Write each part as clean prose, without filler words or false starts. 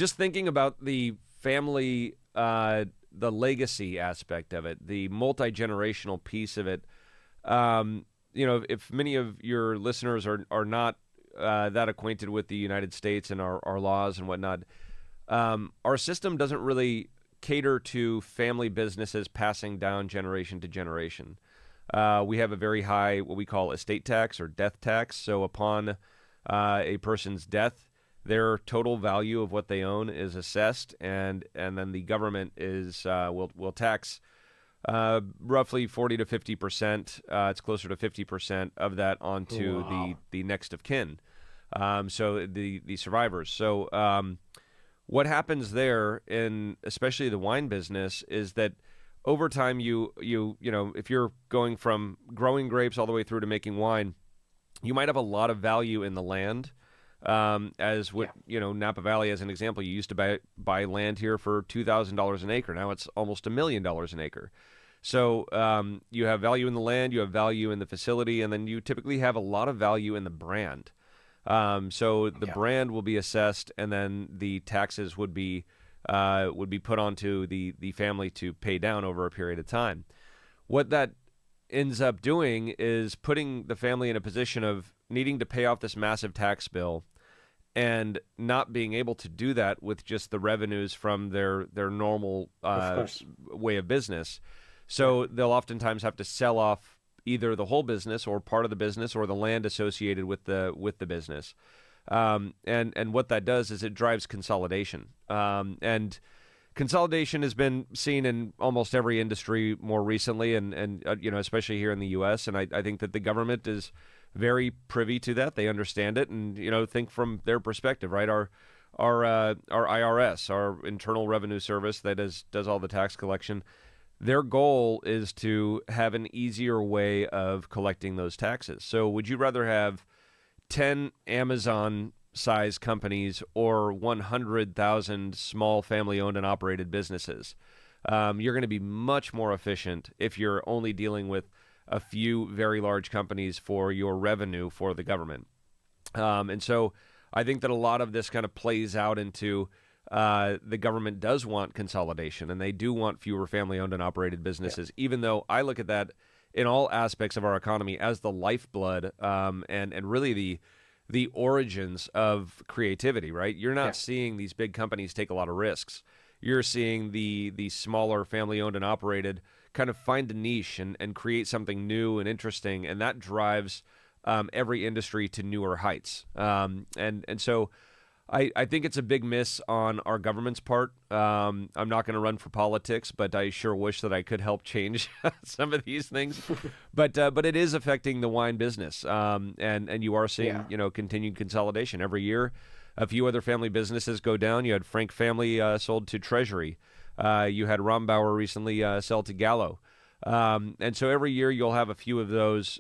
just thinking about the family, the legacy aspect of it, the multi-generational piece of it. If many of your listeners are not that acquainted with the United States and our laws and whatnot, our system doesn't really cater to family businesses passing down generation to generation. We have a very high, what we call estate tax or death tax. So upon a person's death, their total value of what they own is assessed, and then the government will tax roughly 40 to 50%. It's closer to 50% of that onto the next of kin. So the survivors. So what happens there, in especially the wine business, is that over time you know, if you're going from growing grapes all the way through to making wine, you might have a lot of value in the land. Napa Valley, as an example, you used to buy land here for $2,000 an acre. Now it's almost $1 million an acre. So you have value in the land, you have value in the facility, and then you typically have a lot of value in the brand. So the brand will be assessed, and then the taxes would be put onto the family to pay down over a period of time. What that ends up doing is putting the family in a position of needing to pay off this massive tax bill and not being able to do that with just the revenues from their normal way of business. So they'll oftentimes have to sell off either the whole business or part of the business or the land associated with the business. And what that does is it drives consolidation. And consolidation has been seen in almost every industry more recently, and especially here in the U.S. And I think that the government is very privy to that. They understand it, and think from their perspective, right? Our IRS, our Internal Revenue Service, that does all the tax collection. Their goal is to have an easier way of collecting those taxes. So, would you rather have 10 Amazon-size companies or 100,000 small family-owned and operated businesses? You're going to be much more efficient if you're only dealing with a few very large companies for your revenue for the government. And so I think that a lot of this kind of plays out into the government does want consolidation, and they do want fewer family-owned and operated businesses, even though I look at that in all aspects of our economy as the lifeblood and really the origins of creativity, right? You're not seeing these big companies take a lot of risks. You're seeing the smaller family-owned and operated kind of find a niche and create something new and interesting, and that drives every industry to newer heights. And so I think it's a big miss on our government's part. I'm not going to run for politics, but I sure wish that I could help change some of these things. But it is affecting the wine business, and you are seeing continued consolidation every year. A few other family businesses go down. You had Frank family sold to Treasury. You had Rombauer recently sell to Gallo. And so every year you'll have a few of those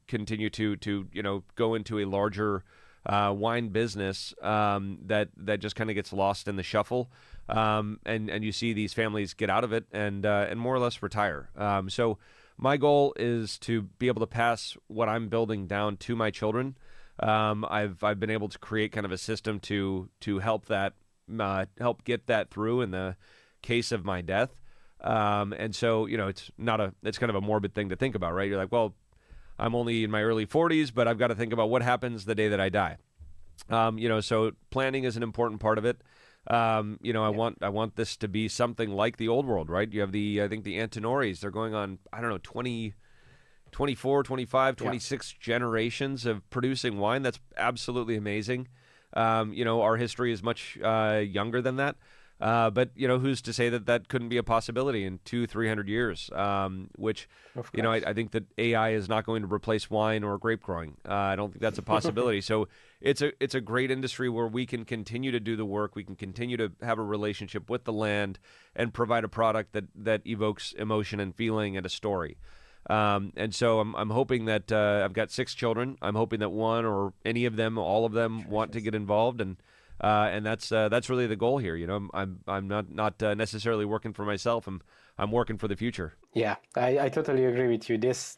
continue to go into a larger wine business that just kind of gets lost in the shuffle. And you see these families get out of it and more or less retire. So my goal is to be able to pass what I'm building down to my children. I've been able to create kind of a system to help help get that through in the case of my death. And so, it's kind of a morbid thing to think about, right? You're like, well, I'm only in my early 40s, but I've got to think about what happens the day that I die. So planning is an important part of it. I want this to be something like the old world, right? You have I think the Antinori's, they're going on, 24, 25, 26 generations of producing wine. That's absolutely amazing. Our history is much younger than that. But who's to say that couldn't be a possibility in 200-300 years? Which, I think that AI is not going to replace wine or grape growing. I don't think that's a possibility. So it's a great industry where we can continue to do the work. We can continue to have a relationship with the land and provide a product that evokes emotion and feeling and a story. And so I'm hoping that I've got 6 children. I'm hoping that one or any of them, all of them, want to get involved, and that's really the goal here. I'm not necessarily working for myself. I'm working for the future. Yeah, I totally agree with you. This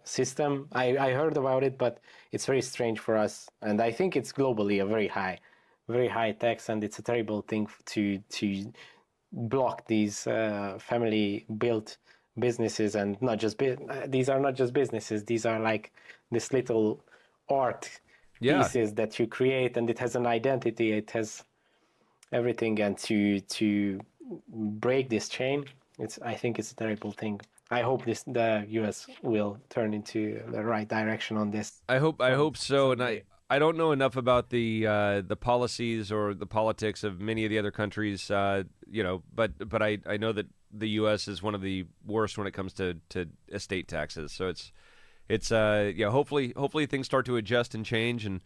system, I heard about it, but it's very strange for us, and I think it's globally a very high very high tax, and it's a terrible thing to block these family built businesses. And not just these are not just businesses, these are like this little art Yeah. pieces that you create, and it has an identity, it has everything. And to break this chain, I think it's a terrible thing. I hope the US will turn into the right direction on this. I hope so, and Someday. I don't know enough about the policies or the politics of many of the other countries, but I know that the U.S. is one of the worst when it comes to estate taxes. So hopefully things start to adjust and change, and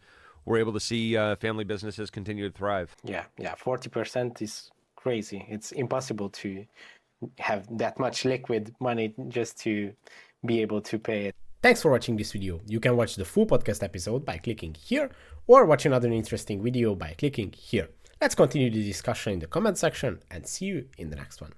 we're able to see family businesses continue to thrive. Yeah, 40% is crazy. It's impossible to have that much liquid money just to be able to pay it. Thanks for watching this video. You can watch the full podcast episode by clicking here, or watch another interesting video by clicking here. Let's continue the discussion in the comment section, and see you in the next one.